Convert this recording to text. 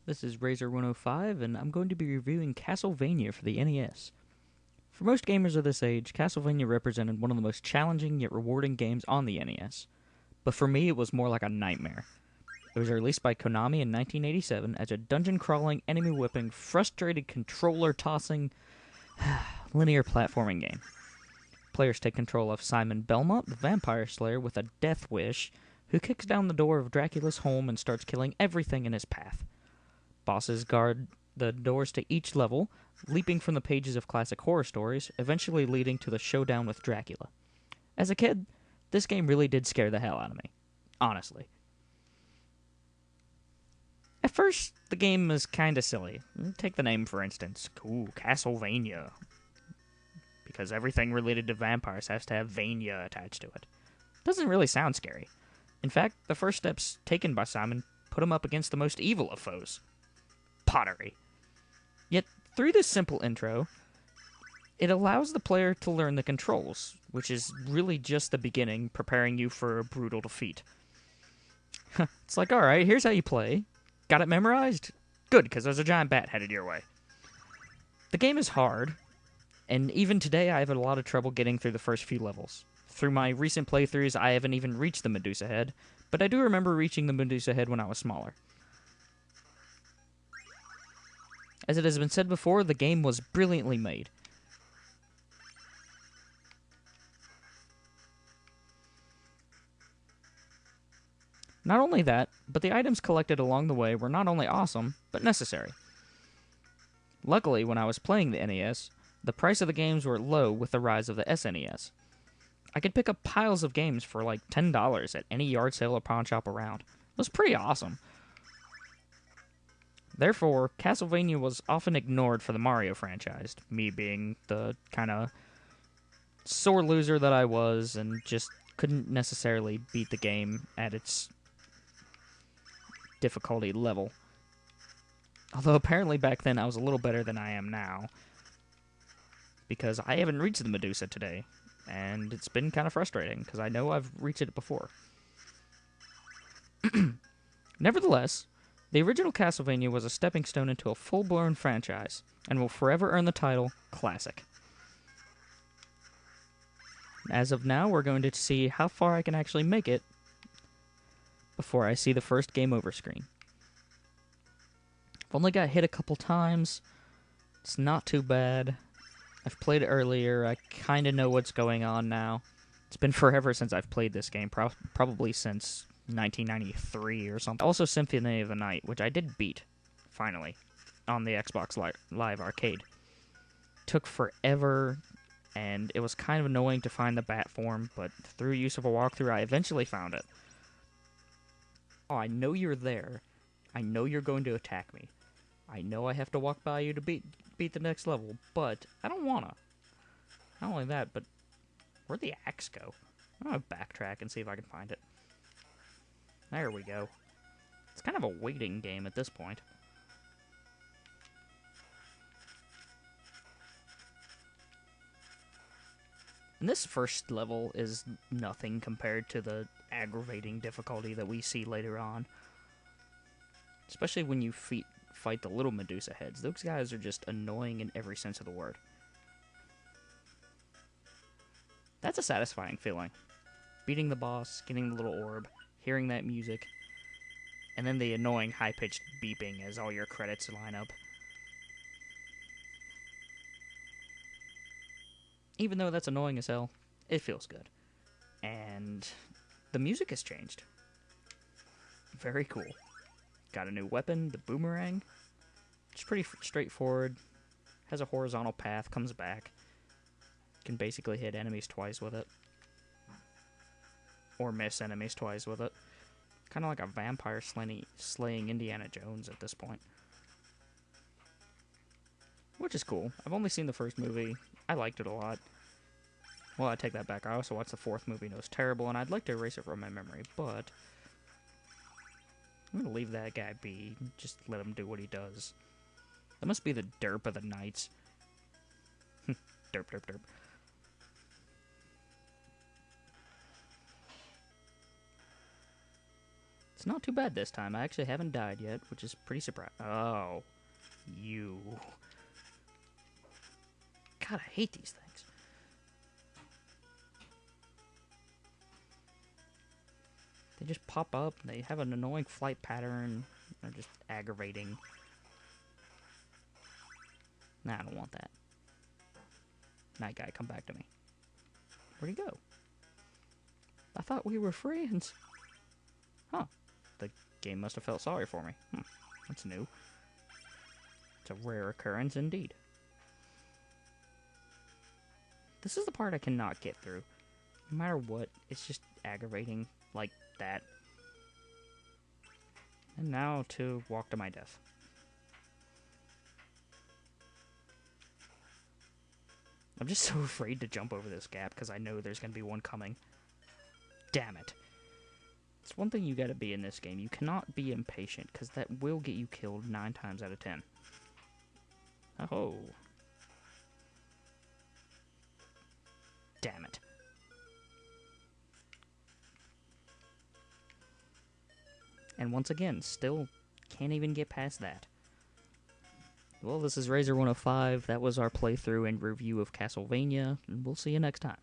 This is Razor105, and I'm going to be reviewing Castlevania for the NES. For most gamers of this age, Castlevania represented one of the most challenging yet rewarding games on the NES. But for me, it was more like a nightmare. It was released by Konami in 1987 as a dungeon-crawling, enemy-whipping, frustrated controller-tossing, linear platforming game. Players take control of Simon Belmont, the vampire slayer with a death wish, who kicks down the door of Dracula's home and starts killing everything in his path. Bosses guard the doors to each level, leaping from the pages of classic horror stories, eventually leading to the showdown with Dracula. As a kid, this game really did scare the hell out of me. Honestly. At first, the game is kinda silly. Take the name, for instance. Ooh, Castlevania. Because everything related to vampires has to have Vania attached to it. Doesn't really sound scary. In fact, the first steps taken by Simon put him up against the most evil of foes. Pottery. Yet, through this simple intro, it allows the player to learn the controls, which is really just the beginning, preparing you for a brutal defeat. It's like, alright, here's how you play. Got it memorized? Good, because there's a giant bat headed your way. The game is hard, and even today I have a lot of trouble getting through the first few levels. Through my recent playthroughs, I haven't even reached the Medusa head, but I do remember reaching the Medusa head when I was smaller. As it has been said before, the game was brilliantly made. Not only that, but the items collected along the way were not only awesome, but necessary. Luckily, when I was playing the NES, the price of the games were low with the rise of the SNES. I could pick up piles of games for like $10 at any yard sale or pawn shop around. It was pretty awesome. Therefore, Castlevania was often ignored for the Mario franchise, me being the kind of sore loser that I was and just couldn't necessarily beat the game at its difficulty level. Although apparently back then I was a little better than I am now, because I haven't reached the Medusa today, and it's been kind of frustrating, because I know I've reached it before. Nevertheless, the original Castlevania was a stepping stone into a full-blown franchise, and will forever earn the title Classic. As of now, we're going to see how far I can actually make it before I see the first game over screen. I've only got hit a couple times. It's not too bad. I've played it earlier. I kind of know what's going on now. It's been forever since I've played this game, probably since 1993 or something. Also, Symphony of the Night, which I did beat, finally, on the Xbox Live Arcade. Took forever, and it was kind of annoying to find the bat form, but through use of a walkthrough, I eventually found it. Oh, I know you're there. I know you're going to attack me. I know I have to walk by you to beat the next level, but I don't wanna. Not only that, but where'd the axe go? I'm gonna backtrack and see if I can find it. There we go. It's kind of a waiting game at this point. And this first level is nothing compared to the aggravating difficulty that we see later on. Especially when you fight the little Medusa heads. Those guys are just annoying in every sense of the word. That's a satisfying feeling. Beating the boss, getting the little orb, hearing that music, and then the annoying high-pitched beeping as all your credits line up. Even though that's annoying as hell, it feels good. And the music has changed. Very cool. Got a new weapon, the boomerang. It's pretty straightforward. Has a horizontal path, comes back. Can basically hit enemies twice with it. Or miss enemies twice with it. Kind of like a vampire slaying Indiana Jones at this point. Which is cool. I've only seen the first movie. I liked it a lot. Well, I take that back. I also watched the fourth movie and it was terrible, and I'd like to erase it from my memory, but I'm going to leave that guy be. Just let him do what he does. That must be the derp of the knights. Derp, derp, derp. It's not too bad this time. I actually haven't died yet, which is pretty surprising. Oh, you. God, I hate these things. They just pop up, they have an annoying flight pattern, they're just aggravating. Nah, I don't want that. Night guy, come back to me. Where'd he go? I thought we were friends. Huh. The game must have felt sorry for me. That's new. It's a rare occurrence indeed. This is the part I cannot get through. No matter what, it's just aggravating like that. And now to walk to my death. I'm just so afraid to jump over this gap because I know there's going to be one coming. Damn it. It's one thing you gotta be in this game. You cannot be impatient because that will get you killed 9 times out of 10. Oh. Damn it. And once again, still can't even get past that. Well, this is Razor105. That was our playthrough and review of Castlevania, and we'll see you next time.